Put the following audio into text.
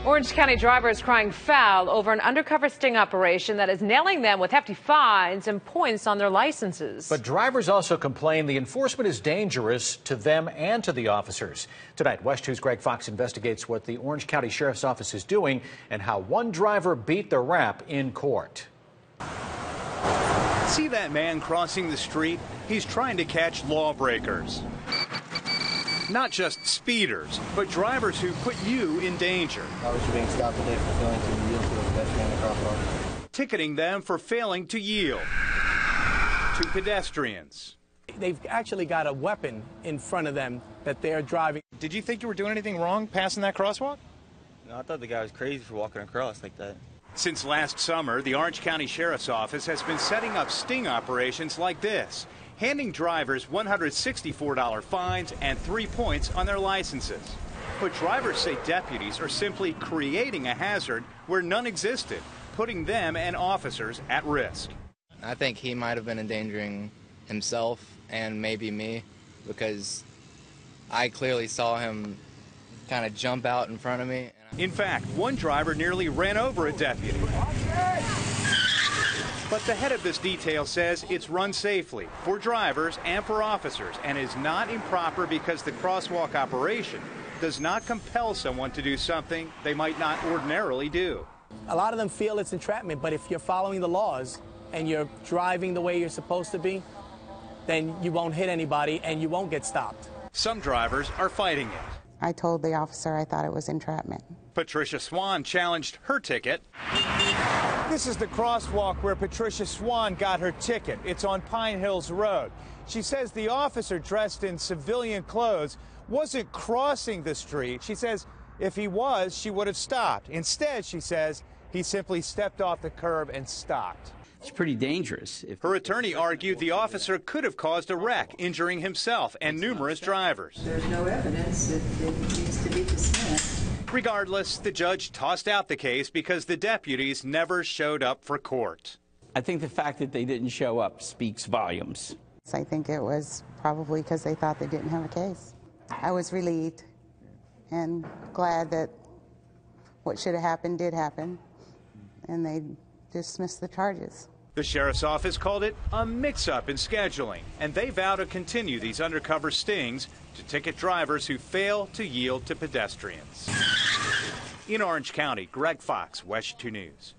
Orange County drivers crying foul over an undercover sting operation that is nailing them with hefty fines and points on their licenses. But drivers also complain the enforcement is dangerous to them and to the officers. Tonight, West 2's Greg Fox investigates what the Orange County Sheriff's Office is doing and how one driver beat the rap in court. See that man crossing the street? He's trying to catch lawbreakers. Not just speeders, but drivers who put you in danger. Obviously being stopped today for failing to yield to a pedestrian crosswalk. Ticketing them for failing to yield to pedestrians. They've actually got a weapon in front of them that they're driving. Did you think you were doing anything wrong passing that crosswalk? No, I thought the guy was crazy for walking across like that. Since last summer, the Orange County Sheriff's Office has been setting up sting operations like this, handing drivers $164 fines and 3 points on their licenses. But drivers say deputies are simply creating a hazard where none existed, putting them and officers at risk. I think he might have been endangering himself and maybe me, because I clearly saw him kind of jump out in front of me. In fact, one driver nearly ran over a deputy. But the head of this detail says it's run safely for drivers and for officers and is not improper because the crosswalk operation does not compel someone to do something they might not ordinarily do. A lot of them feel it's entrapment, but if you're following the laws and you're driving the way you're supposed to be, then you won't hit anybody and you won't get stopped. Some drivers are fighting it. I told the officer I thought it was entrapment. Patricia Swan challenged her ticket. This is the crosswalk where Patricia Swan got her ticket. It's on Pine Hills Road. She says the officer dressed in civilian clothes wasn't crossing the street. She says if he was, she would have stopped. Instead, she says he simply stepped off the curb and stopped. It's pretty dangerous. Her attorney argued the officer could have caused a wreck, injuring himself and numerous drivers. There's no evidence. It needs to be dismissed. Regardless, the judge tossed out the case because the deputies never showed up for court. I think the fact that they didn't show up speaks volumes. I think it was probably because they thought they didn't have a case. I was relieved and glad that what should have happened did happen, and they dismissed the charges. The sheriff's office called it a mix-up in scheduling, and they vow to continue these undercover stings to ticket drivers who fail to yield to pedestrians. In Orange County, Greg Fox, West 2 News.